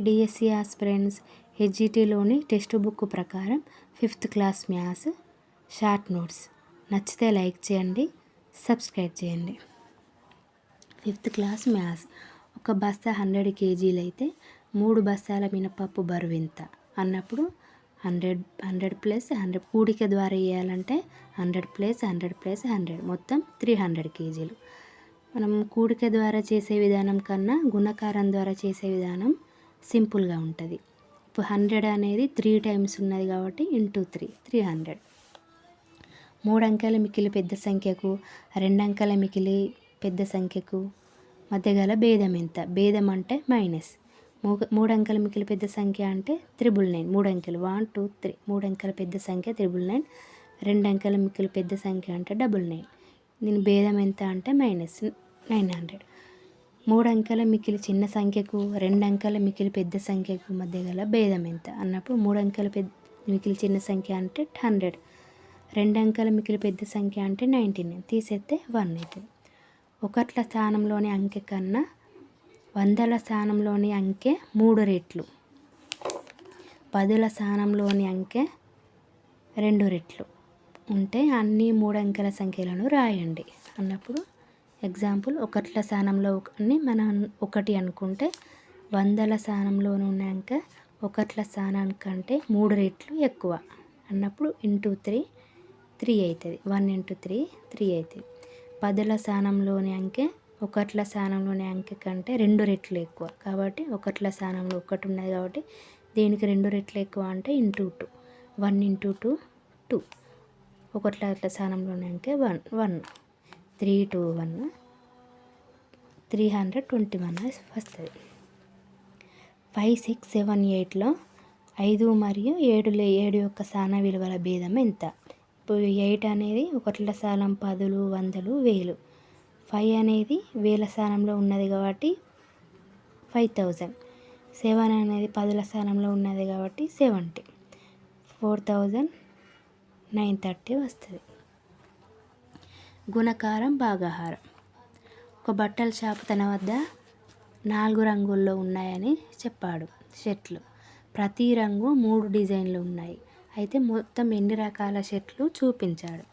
DSC aspirants హెచ్జిటిలోని text book ప్రకారం 5th class maths short notes నచ్చితే like చేయండి, subscribe చేయండి. 5th class maths. ఒక బస్తా 100 kg అయితే 3 బస్తాల మినపప్పు బరువు ఎంత అన్నప్పుడు 100 + 100 కూడిక ద్వారా వేయాలంటే 100 + 100 + 100 మొత్తం 300 kg. మనం కూడిక ద్వారా చేసే విధానం కన్నా గుణకారం ద్వారా చేసే విధానం సింపుల్గా ఉంటుంది. ఇప్పుడు 100 అనేది 3 టైమ్స్ ఉన్నది కాబట్టి ఇంటూ 300. 3 అంకెల మికిలి పెద్ద సంఖ్యకు 2 అంకెల మికిలి పెద్ద సంఖ్యకు మధ్య గల భేదం ఎంత? భేదం అంటే మైనస్. 3 అంకెల మికిలి పెద్ద సంఖ్య అంటే 999. 3 అంకెలు 1 2 3. 3 అంకెల పెద్ద సంఖ్య 999. 2 అంకెల మికిలి పెద్ద సంఖ్య అంటే 99. దీని భేదం ఎంత అంటే -900. 3 అంకెల మికిలి చిన్న సంఖ్యకు 2 అంకెల మికిలి పెద్ద సంఖ్యకు మధ్య గల భేదం ఎంత అన్నప్పుడు 3 అంకెల మికిలి చిన్న సంఖ్య అంటే 100. 2 అంకెల మికిలి పెద్ద సంఖ్య అంటే 99. తీసేస్తే 1 అవుతుంది. ఒకట్ల స్థానంలోని అంకె కన్నా వందల స్థానంలోని అంకె 3 రెట్లు, పదుల స్థానంలోని అంకె 2 రెట్లు ఉంటే అన్ని 3 అంకెల సంఖ్యలను రాయండి అన్నప్పుడు ఎగ్జాంపుల్ ఒకట్ల స్థానంలో మనం 1 అనుకుంటే వందల స్థానంలో ఉన్న అంకె ఒకట్ల స్థానానికంటే 3 రెట్లు ఎక్కువ అన్నప్పుడు ఇంటూ 3 అవుతుంది. 1 × 3 అవుతుంది. పదుల స్థానంలోని అంకె ఒకట్ల స్థానంలోని అంకె కంటే 2 రెట్లు ఎక్కువ కాబట్టి ఒకట్ల స్థానంలో 1 ఉన్నది కాబట్టి దీనికి 2 రెట్లు ఎక్కువ అంటే ఇంటూ 2. 1 × 2 2. ఒకట్ల స్థానంలోని అంకె 1. 3 × 2 1 321 వస్తుంది. 5 6 7 8లో 5 మరియు 7 యొక్క స్థాన విలువల భేదం ఎంత? ఇప్పుడు 8 అనేది ఒకట్ల స్థానం 10, 100, 1000. 5 అనేది వేల స్థానంలో ఉన్నది కాబట్టి 5000. 7 అనేది పదుల స్థానంలో ఉన్నది కాబట్టి 70. 4930 వస్తుంది. గుణకారం భాగాహారం. ఒక బట్టల షాపు తన వద్ద 4 రంగుల్లో ఉన్నాయని చెప్పాడు. షర్ట్లు ప్రతి రంగు 3 డిజైన్లు ఉన్నాయి. అయితే మొత్తం ఎన్ని రకాల షర్ట్లు చూపించాడు.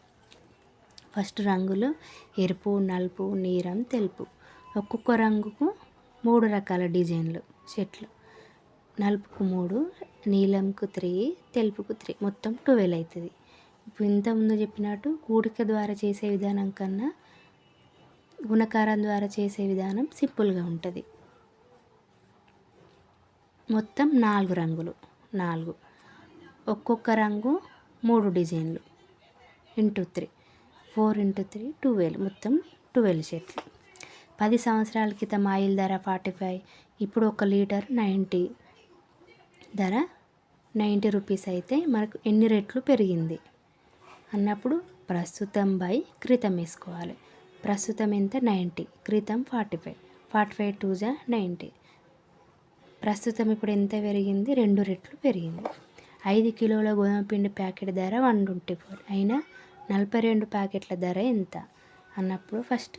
ఫస్ట్ రంగులు ఎరుపు, నలుపు, నీలం, తెలుపు. ఒక్కొక్క రంగుకు 3 రకాల డిజైన్లు షర్ట్లు. నలుపుకు 3, నీలంకు 3, తెలుపుకు 3 మొత్తం 12 అవుతుంది. ఇప్పుడు ఇంతకుముందు చెప్పినట్టు కూడిక ద్వారా చేసే విధానం కన్నా గుణకారం ద్వారా చేసే విధానం సింపుల్గా ఉంటుంది. మొత్తం 4 రంగులు 4, ఒక్కొక్క రంగు 3 డిజైన్లు ఇంటూ 3. 4 × 3 12 మొత్తం 12 షర్ట్లు. 10 సంవత్సరాల క్రితం ఆయిల్ ధర 45, ఇప్పుడు 1 లీటర్ 90 ధర 90 రూపీస్ అయితే మనకు ఎన్ని రెట్లు పెరిగింది అన్నప్పుడు ప్రస్తుతం బై క్రితం వేసుకోవాలి. ప్రస్తుతం ఎంత 90, క్రితం 45. 45 2 90. ప్రస్తుతం ఇప్పుడు ఎంత పెరిగింది? 2 రెట్లు పెరిగింది. 5 కిలోల గోధుమ పిండి ప్యాకెట్ ధర 124 అయినా 42 ప్యాకెట్ల ధర ఎంత అన్నప్పుడు ఫస్ట్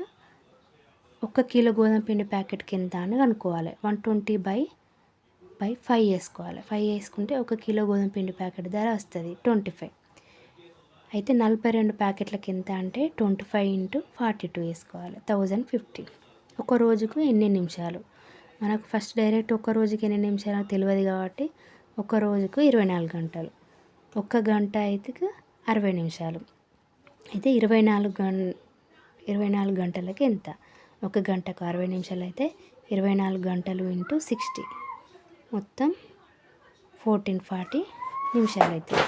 1 కిలో గోధుమ పిండి ప్యాకెట్కి ఎంత అని కనుక్కోవాలి. 120/5 వేసుకోవాలి. 5 వేసుకుంటే 1 కిలో గోధుమ పిండి ప్యాకెట్ ధర వస్తుంది 25. అయితే 42 ప్యాకెట్లకి ఎంత అంటే 25 × 42 వేసుకోవాలి 1050. ఒక రోజుకు ఎన్ని నిమిషాలు? మనకు ఫస్ట్ డైరెక్ట్ ఒక రోజుకి ఎన్ని నిమిషాలు తెలియదు కాబట్టి ఒక రోజుకు 24 గంటలు. 1 గంట అయితే 60 నిమిషాలు. అయితే 24 గంటలకి ఎంత? 1 గంటకు 60 నిమిషాలు అయితే 24 గంటలు × 60 మొత్తం 1440 నిమిషాలు అవుతుంది.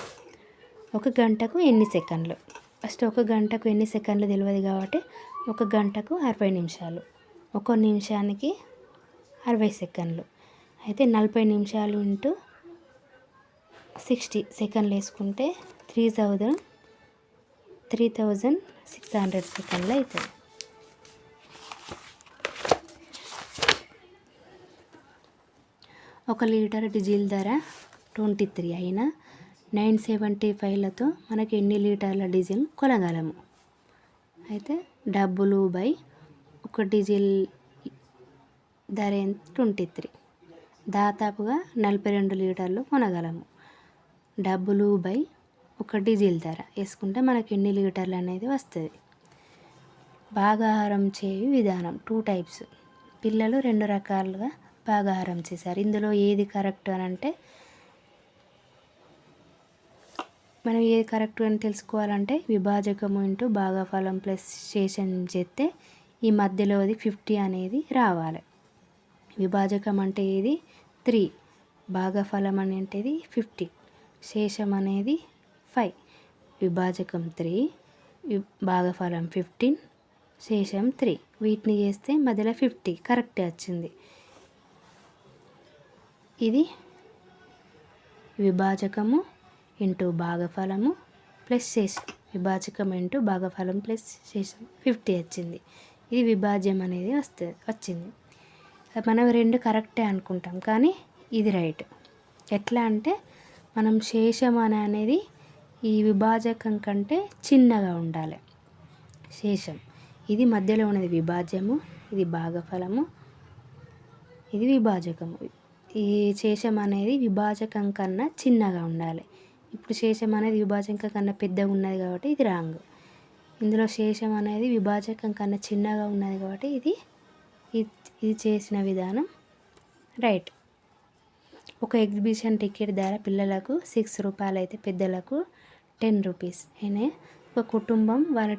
1 గంటకు ఎన్ని సెకండ్లు? ఫస్ట్ 1 గంటకు ఎన్ని సెకండ్లు తెలియదు కాబట్టి 1 గంటకు 60 నిమిషాలు. 1 నిమిషానికి 60 సెకండ్లు. అయితే 40 నిమిషాలు × 60 సెకండ్లు వేసుకుంటే 3600 సెకండ్లు అవుతుంది. 1 లీటర్ డీజిల్ ధర 23 అయినా 975లతో మనకి ఎన్ని లీటర్ల డీజిల్ కొనగలము? అయితే డబ్బులు బై 1 డీజిల్ ధర 23 దాదాపుగా 42 లీటర్లు కొనగలము. డబ్బులు బై ఒక డీజిల్ ధర వేసుకుంటే మనకి ఎన్ని లీటర్లు అనేది వస్తుంది. భాగాహారం చేయు విధానం 2 టైప్స్. పిల్లలు 2 రకాలుగా భాగాహారం చేశారు. ఇందులో ఏది కరెక్ట్ అని అంటే, మనం ఏది కరెక్ట్ అని తెలుసుకోవాలంటే విభాజకము ఇంటూ భాగఫలం ప్లస్ శేషం చేస్తే ఈ మధ్యలోది 50 అనేది రావాలి. విభాజకం అంటే ఇది 3, భాగఫలం అనేది 50, శేషం అనేది 5. విభాజకం 3, భాగఫలం 15, శేషం 3. వీటిని చేస్తే మధ్యలో 50 కరెక్ట్ వచ్చింది. ఇది విభాజకము ఇంటూ భాగఫలము ప్లస్ శేషం. విభాజకం ఇంటూ భాగఫలం ప్లస్ శేషం 50 వచ్చింది. ఇది విభాజ్యం అనేది వచ్చింది. మనం 2 కరెక్టే అనుకుంటాం, కానీ ఇది రైట్. ఎట్లా అంటే మనం శేషం అనేది ఈ విభాజకం కంటే చిన్నగా ఉండాలి. శేషం ఇది మధ్యలో ఉన్నది విభాజ్యము, ఇది భాగఫలము, ఇది విభాజకము. ఈ శేషం అనేది విభాజకం కన్నా చిన్నగా ఉండాలి. ఇప్పుడు శేషం అనేది విభాజకం కన్నా పెద్దగా ఉన్నది కాబట్టి ఇది రాంగ్. ఇందులో శేషం అనేది విభాజకం కన్నా చిన్నగా ఉన్నది కాబట్టి ఇది చేసిన విధానం రైట్. ఒక ఎగ్జిబిషన్ టికెట్ ధర పిల్లలకు 6 రూపాయలు అయితే పెద్దలకు 10 రూపీస్ అయినా ఒక కుటుంబం వాళ్ళ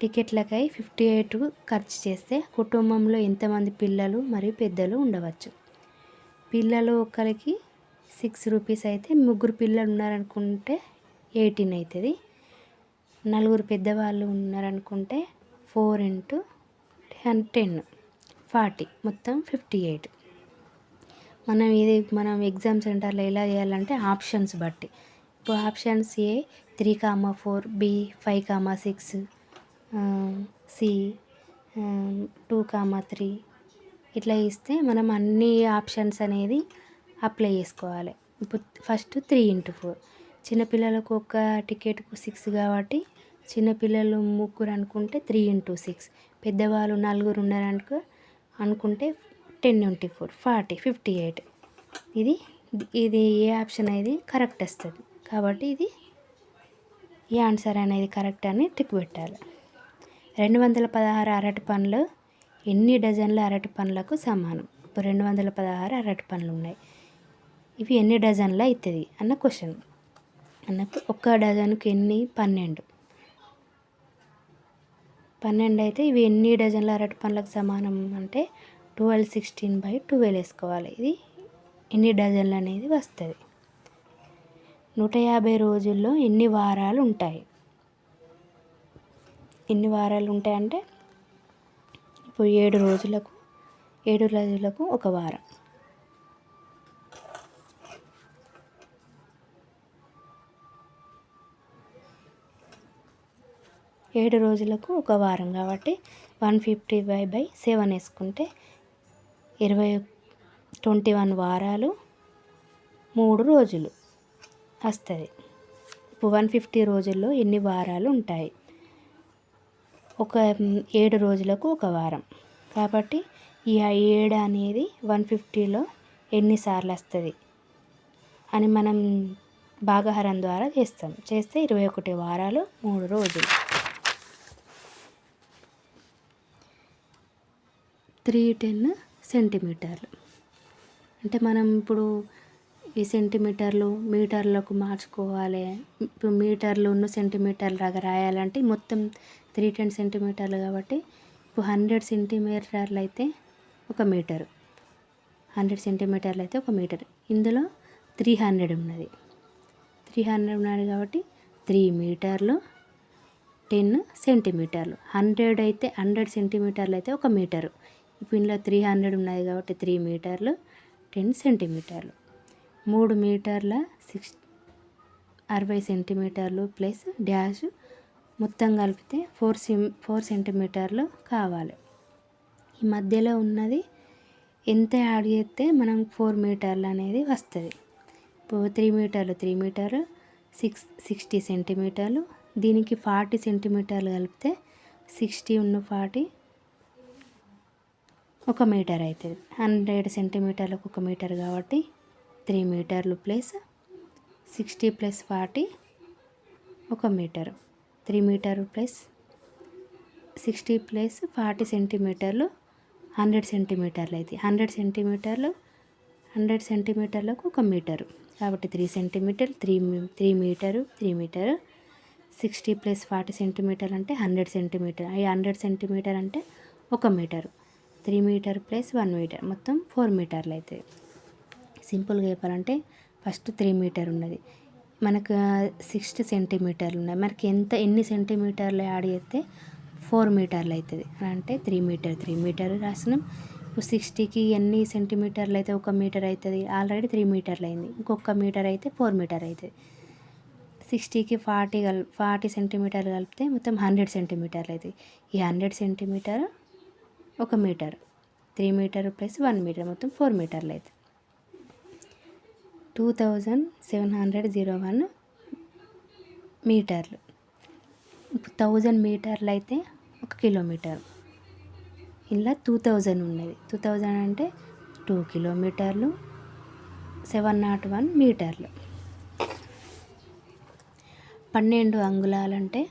టికెట్లకై 58 ఖర్చు చేస్తే కుటుంబంలో ఎంతమంది పిల్లలు మరియు పెద్దలు ఉండవచ్చు? పిల్లలు ఒకరికి 6 రూపీస్ అయితే 3 పిల్లలు ఉన్నారనుకుంటే 18 అవుతుంది. 4 పెద్దవాళ్ళు ఉన్నారనుకుంటే 4 × 10 40, మొత్తం 58. మనం ఎగ్జామ్ సెంటర్లో ఎలా చేయాలంటే ఆప్షన్స్ బట్టి. ఇప్పుడు ఆప్షన్స్ ఏ 3,4, బి 5,6, సి 2,3 ఇట్లా ఇస్తే మనం అన్ని ఆప్షన్స్ అనేది అప్లై చేసుకోవాలి. ఇప్పుడు ఫస్ట్ 3 × 4. చిన్నపిల్లలకు ఒక టికెట్కు 6 కాబట్టి చిన్నపిల్లలు 3 అనుకుంటే 3 × 6. పెద్దవాళ్ళు 4 ఉన్నారనుకో అనుకుంటే 10 × 4 40, 58. ఇది ఏ ఆప్షన్ అనేది కరెక్ట్ వస్తుంది కాబట్టి ఈ ఆన్సర్ అనేది కరెక్ట్ అని టిక్ పెట్టాలి. 216 అరటి పండ్లు ఎన్ని డజన్ల అరటి పండ్లకు సమానం? ఇప్పుడు 216 అరటి పండ్లు ఉన్నాయి. ఇవి ఎన్ని డజన్లు అవుతుంది అన్న క్వశ్చన్. అన్నప్పుడు ఒక్క డజన్కి ఎన్ని? 12. 12 అయితే ఇవి ఎన్ని డజన్ల అరటి పండ్లకు సమానం అంటే 12/16/12 వేసుకోవాలి. ఇది ఎన్ని డజన్లు అనేది వస్తుంది. 150 రోజుల్లో ఎన్ని వారాలు ఉంటాయి? ఎన్ని వారాలు ఉంటాయంటే ఇప్పుడు 7 రోజులకు ఒక వారం. 7 రోజులకు ఒక వారం కాబట్టి 150/7 వేసుకుంటే 21 వారాలు 3 రోజులు వస్తుంది. ఇప్పుడు 150 రోజుల్లో ఎన్ని వారాలు ఉంటాయి? 7 రోజులకు ఒక వారం కాబట్టి ఈ 7 అనేది 150లో ఎన్నిసార్లు వస్తుంది అని మనం భాగాహారం ద్వారా చేస్తే 21 వారాలు 3 రోజులు. 310 సెంటీమీటర్లు అంటే మనం ఇప్పుడు ఈ సెంటీమీటర్లు మీటర్లకు మార్చుకోవాలి. ఇప్పుడు మీటర్లు సెంటీమీటర్లు లాగా రాయాలంటే మొత్తం 310 సెంటీమీటర్లు కాబట్టి ఇప్పుడు 100 సెంటీమీటర్లు అయితే 1 మీటరు. 100 సెంటీమీటర్లు అయితే 1 మీటర్. ఇందులో 300 ఉన్నది. 300 ఉన్నది కాబట్టి 3 మీటర్లు 10 సెంటీమీటర్లు. 100 సెంటీమీటర్లు అయితే 1 మీటరు. ఇప్పుడు ఇందులో 300 ఉన్నది కాబట్టి 3 మీటర్లు 10 సెంటీమీటర్లు. 3 మీటర్ల 60 సెంటీమీటర్లు ప్లస్ డాష్ మొత్తం కలిపితే 4 సెంటీమీటర్లు కావాలి. ఈ మధ్యలో ఉన్నది ఎంత యాడ్ చేస్తే మనం 4 మీటర్లు అనేది వస్తుంది. ఇప్పుడు 3 మీటర్లు 60 సెంటీమీటర్లు. దీనికి 40 సెంటీమీటర్లు కలిపితే 60 ఉన్న 40 1 మీటర్ అవుతుంది. 100 సెంటీమీటర్లకు 1 మీటర్ కాబట్టి 3 మీటర్లు plus 60 plus 40 1 metre. 3 metre plus 60 plus 40 సెంటీమీటర్లు 100 సెంటీమీటర్లు అవుతాయి. 100 సెంటీమీటర్లకు 1 మీటరు కాబట్టి 3 centimetre 3 metre 3 metre 60 plus 40 centimetre అంటే 100 సెంటీమీటర్. ఈ 100 సెంటీమీటర్ అంటే 1 మీటరు. 3 మీటర్ ప్లస్ 1 మీటర్ మొత్తం 4 మీటర్లు అవుతాయి. సింపుల్గా చెప్పాలంటే ఫస్ట్ 3 మీటర్ ఉన్నది, మనకు 60 సెంటీమీటర్లు ఉన్నాయి. మనకి ఎన్ని సెంటీమీటర్లు యాడ్ చేస్తే 4 మీటర్లు అవుతుంది అంటే 3 మీటర్ రాసినాం. ఇప్పుడు 60కి ఎన్ని సెంటీమీటర్లు అయితే 1 మీటర్ అవుతుంది. ఆల్రెడీ 3 మీటర్లు అయింది, ఇంకొక మీటర్ అయితే 4 మీటర్ అవుతుంది. 60కి 40 సెంటీమీటర్లు కలిపితే మొత్తం 100 సెంటీమీటర్లు అవుతాయి. ఈ 100 సెంటీమీటర్ 1 మీటర్. 3 మీటర్ ప్లస్ 1 మీటర్ మొత్తం 4 మీటర్లు అవుతుంది. 2701 మీటర్లు. 1000 మీటర్లు అయితే 1 కిలోమీటర్. ఇలా 2000 ఉన్నది. 2000 అంటే 2 కిలోమీటర్లు 701 మీటర్లు. 12 అంగుళాలంటే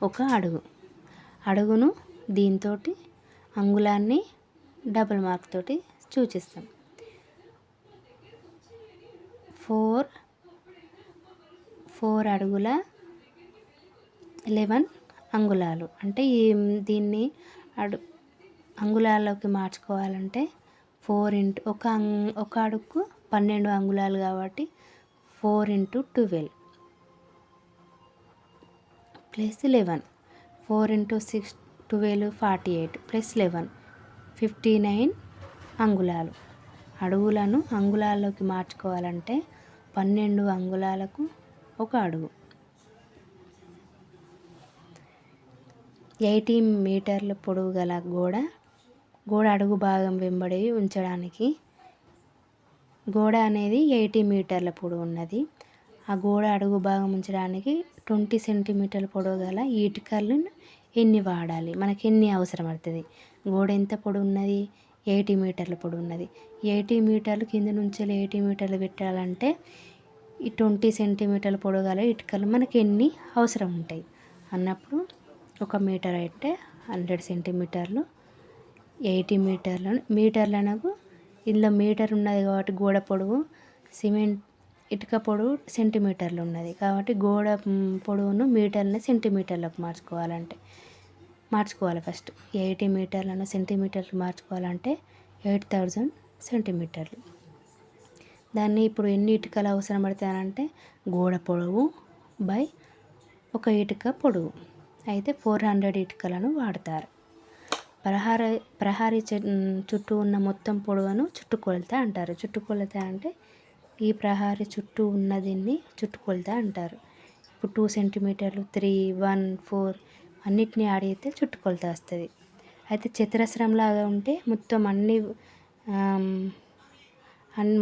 1 అడుగు. అడుగును దీంతో అంగుళాన్ని డబుల్ మార్క్ తోటి సూచిస్తాం. 4 అడుగుల 11 అంగుళాలు అంటే దీన్ని అంగుళాల్లోకి మార్చుకోవాలంటే 4 ఇంటూ ఒక అడుగుకు 12 అంగుళాలు కాబట్టి 4 × 12 ప్లస్ 11. 4 × 6 12 48 ప్లస్ 11 59 అంగుళాలు. అడుగులను అంగుళాల్లోకి మార్చుకోవాలంటే 12 అంగుళాలకు 1 అడుగు. 80 మీటర్ల పొడవు గల గోడ అడుగు భాగం వెంబడి ఉంచడానికి గోడ అనేది 80 మీటర్ల పొడవు ఉన్నది. ఆ గోడ అడుగు భాగం ఉంచడానికి 20 సెంటీమీటర్ల పొడవు గల ఇటుకలను ఎన్ని వాడాలి, మనకి ఎన్ని అవసరం పడుతుంది. గోడ ఎంత పొడవు ఉన్నది, 80 మీటర్ల పొడవు ఉన్నది. 80 మీటర్లు కింద నుంచి 80 మీటర్లు పెట్టాలంటే ఈ 20 సెంటీమీటర్ల పొడవు గల ఇటుకలు మనకి ఎన్ని అవసరం ఉంటాయి అన్నప్పుడు 1 మీటర్ అయితే 100 సెంటీమీటర్లు. 80 మీటర్లకు ఇందులో మీటర్ ఉన్నది కాబట్టి గోడ పొడవు, ఇటుక పొడవు సెంటీమీటర్లు ఉన్నది కాబట్టి గోడ పొడవును మీటర్ని సెంటీమీటర్లకు మార్చుకోవాలి. ఫస్ట్ 80 మీటర్లను సెంటీమీటర్లు మార్చుకోవాలంటే 8000 సెంటీమీటర్లు. దాన్ని ఇప్పుడు ఎన్ని ఇటుకలు అవసరం పడతాయంటే గోడ పొడవు బై 1 ఇటుక పొడవు అయితే 400 ఇటుకలను వాడతారు. ప్రహారీ చుట్టూ ఉన్న మొత్తం పొడవును చుట్టుకొలత అంటారు. చుట్టుకొలత అంటే ఈ ప్రహారీ చుట్టూ ఉన్న దీన్ని చుట్టుకొలత అంటారు. ఇప్పుడు 2 సెంటీమీటర్లు 3 1 4 అన్నిటిని యాడ్ చేస్తే చుట్టుకొలత వస్తుంది. అయితే చతురస్రం లాగా ఉంటే మొత్తం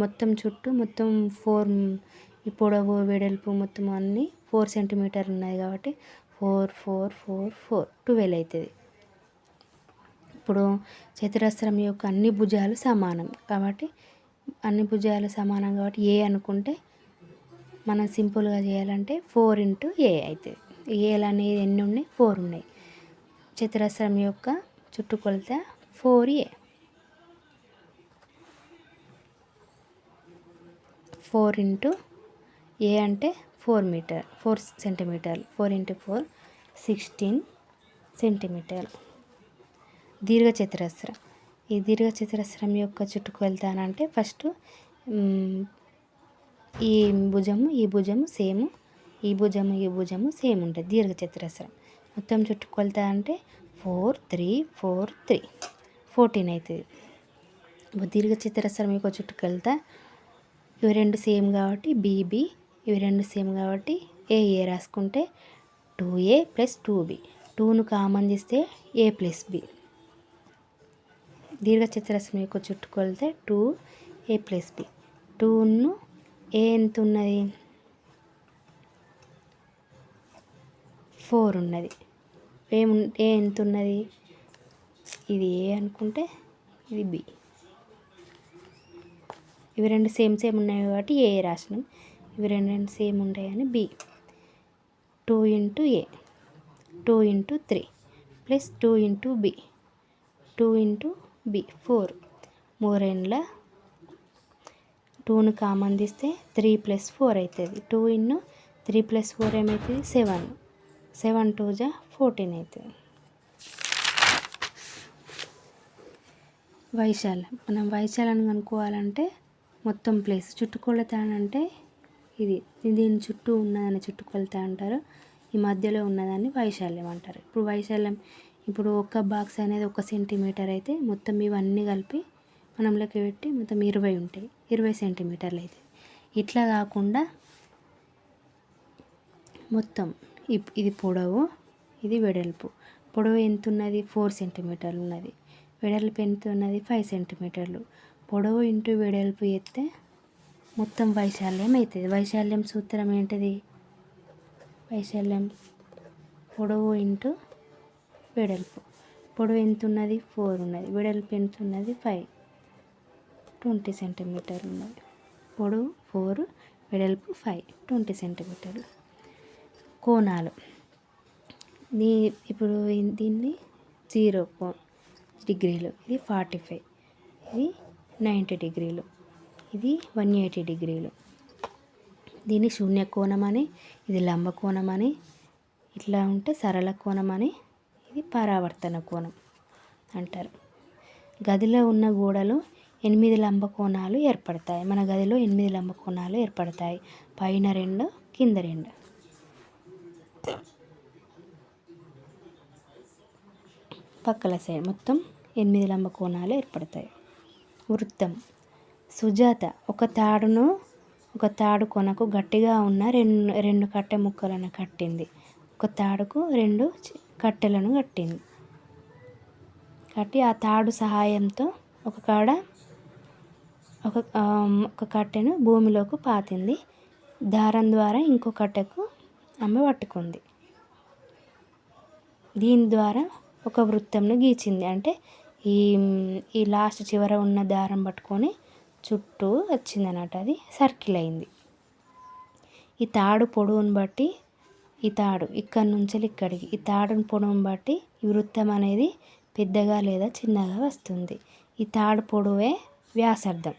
మొత్తం చుట్టూ మొత్తం 4 ఈ పొడవు వెడల్పు మొత్తం అన్నీ 4 సెంటీమీటర్లు ఉన్నాయి కాబట్టి 4 4 4 4 12 అవుతుంది. ఇప్పుడు చతురస్రం యొక్క అన్ని భుజాలు సమానం కాబట్టి ఏ అనుకుంటే మనం సింపుల్గా చేయాలంటే 4 × A అవుతుంది. ఏలు అనేది ఎన్ని ఉన్నాయి, 4 ఉన్నాయి. చతురస్రం యొక్క చుట్టుకొలత 4A. 4 × A అంటే 4 సెంటీమీటర్లు. 4 × 4 16 సెంటీమీటర్లు. దీర్ఘచతురస్రం. ఈ దీర్ఘచతురస్రం యొక్క చుట్టుకొలత అంటే ఫస్ట్ ఈ భుజము సేమ్, ఈ భుజము సేమ్ ఉంటుంది. దీర్ఘచతురస్రం మొత్తం చుట్టుకొలత అంటే 4 3 4 3 14 అవుతుంది. దీర్ఘచతురస్రం యొక్క చుట్టుకొలత ఇవి రెండు సేమ్ కాబట్టి BB, ఇవి రెండు సేమ్ కాబట్టి AA రాసుకుంటే 2A + 2B. 2ను కామన్ తీస్తే A + B. దీర్ఘచతురస్రం యొక్క చుట్టుకొలత 2A + B. 2ను A ఎంత ఉన్నది, 4 ఉన్నది. A ఎంత ఉన్నది, ఇది A అనుకుంటే ఇది బి. ఇవి రెండు సేమ్ ఉన్నాయి కాబట్టి ఏ రాసినాం. ఇవి రెండు సేమ్ ఉంటాయని b. 2 into a, 2 into 3 plus 2 into b, 2 into b 4. 3 ఇండ్ల 2ను కామన్ తీస్తే 3 + 4 అవుతుంది. 2 ఇన్ను 3 + 4 ఏమవుతుంది? 7. 7 2 జా 14 అవుతుంది. వైశాల్యం. మనం వైశాల్యాన్ని కనుక్కోవాలంటే మొత్తం ప్లేస్ చుట్టుకొలత అంటే ఇది దీని చుట్టూ ఉన్నదాన్ని చుట్టుకొలత అంటారు. ఈ మధ్యలో ఉన్నదాన్ని వైశాల్యం అంటారు. ఇప్పుడు వైశాల్యం ఇప్పుడు ఒక బాక్స్ అనేది 1 సెంటీమీటర్ అయితే మొత్తం ఇవన్నీ కలిపి మనం లెక్క పెట్టి మొత్తం 20 ఉంటాయి. 20 సెంటీమీటర్లు అవుతాయి. ఇట్లా కాకుండా మొత్తం ఇది పొడవు, ఇది వెడల్పు. పొడవు ఎంత ఉన్నది? 4 సెంటీమీటర్లు ఉన్నది. వెడల్పు ఎంత ఉన్నది? 5 సెంటీమీటర్లు. పొడవు ఇంటూ వెడల్పు ఎత్తే మొత్తం వైశాల్యం అవుతుంది. వైశాల్యం సూత్రం ఏంటిది? వైశాల్యం పొడవు ఇంటూ వెడల్పు. పొడవు ఎంత ఉన్నది? 4 ఉన్నది. వెడల్పు ఎంత ఉన్నది? 5, 20 సెంటీమీటర్లు ఉన్నది. పొడవు 4, వెడల్పు 5, 20 సెంటీమీటర్లు. కోణాలు. ఇప్పుడు దీన్ని 0 డిగ్రీలు, ఇది 45, ఇది 90 డిగ్రీలు, ఇది 180 డిగ్రీలు. దీన్ని శూన్య కోణం అని, ఇది లంబ కోణం అని, ఇట్లా ఉంటే సరళ కోణం అని, ఇది పరావర్తన కోణం అంటారు. గదిలో ఉన్న గోడలు 8 లంబ కోణాలు ఏర్పడతాయి. మన గదిలో 8 లంబ కోణాలు ఏర్పడతాయి. పైన 2, కింద 2. పక్కల సైడ్ మొత్తం 8 లంబ కోణాలు ఏర్పడతాయి. వృత్తం. సుజాత ఒక తాడు కొనకు గట్టిగా ఉన్న రెండు కట్టె ముక్కలను కట్టింది. ఒక తాడుకు 2 కట్టెలను కట్టి ఆ తాడు సహాయంతో ఒక కట్టెను భూమిలోకి పాతింది. దారం ద్వారా ఇంకో కట్టెకు ఆమె పట్టుకుంది. దీని ద్వారా ఒక వృత్తంను గీచింది. అంటే ఈ లాస్ట్ చివర ఉన్న దారం పట్టుకొని చుట్టూ వచ్చింది అన్నట్టు, అది సర్కిల్ అయింది. ఈ తాడు పొడవును బట్టి ఈ తాడు ఇక్కడి నుంచి ఇక్కడికి, ఈ తాడుని పొడవును బట్టి ఈ వృత్తం అనేది పెద్దగా లేదా చిన్నగా వస్తుంది. ఈ తాడు పొడవే వ్యాసార్థం.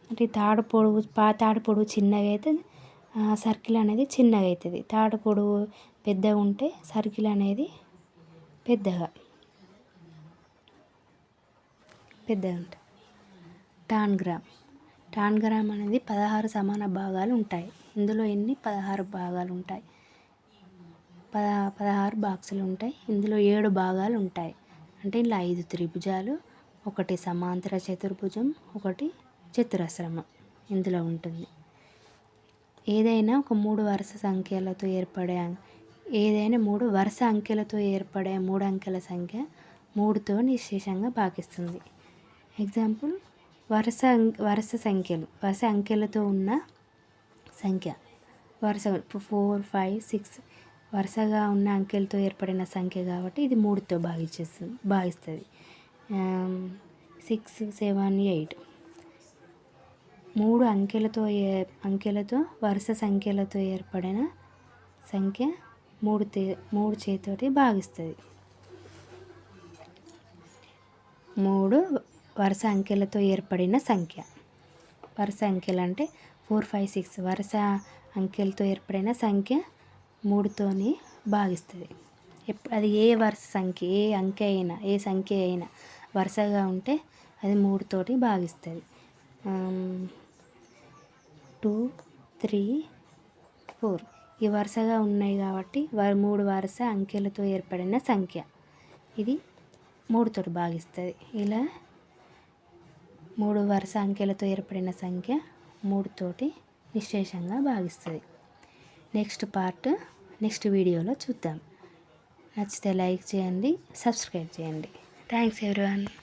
అంటే తాడు పొడవు చిన్నగా అయితే సర్కిల్ అనేది చిన్నగా అవుతుంది. తాడు పొడవు పెద్దగా ఉంటే సర్కిల్ అనేది పెద్దగా ఉంటుంది. టాన్గ్రామ్ అనేది 16 సమాన భాగాలు ఉంటాయి. ఇందులో 16 భాగాలు ఉంటాయి. 16 బాక్సులు ఉంటాయి. ఇందులో 7 భాగాలు ఉంటాయి. అంటే ఇలా 5 త్రిభుజాలు, 1 సమాంతర చతుర్భుజం, 1 చతురస్రం ఇందులో ఉంటుంది. ఏదైనా 3 వరుస అంకెలతో ఏర్పడే 3 అంకెల సంఖ్య 3తో నిశ్శేషంగా భాగిస్తుంది. ఎగ్జాంపుల్ వరుస అంకెలతో ఉన్న సంఖ్య 4, 5, 6 వరుసగా ఉన్న అంకెలతో ఏర్పడిన సంఖ్య కాబట్టి ఇది 3తో భాగిస్తుంది. 6, 7, 8 3 అంకెలతో వరుస సంఖ్యలతో ఏర్పడిన సంఖ్య 3 చేతితోటి భాగిస్తుంది. 3 వరుస అంకెలతో ఏర్పడిన సంఖ్య. వరుస అంకెలు అంటే 4, 5, 6 వరుస అంకెలతో ఏర్పడిన సంఖ్య 3తోని భాగిస్తుంది. అది ఏ వరుస సంఖ్య, ఏ సంఖ్య అయినా వరుసగా ఉంటే అది 3తోటి భాగిస్తుంది. 2, 3, 4 ఈ వరుసగా ఉన్నాయి కాబట్టి 3 వరుస అంకెలతో ఏర్పడిన సంఖ్య ఇది 3తోటి భాగిస్తుంది. ఇలా 3 వరుస అంకెలతో ఏర్పడిన సంఖ్య 3తోటి నిశ్శేషంగా భాగిస్తుంది. నెక్స్ట్ వీడియోలో చూద్దాం. నచ్చితే లైక్ చేయండి, సబ్స్క్రైబ్ చేయండి. Thanks everyone.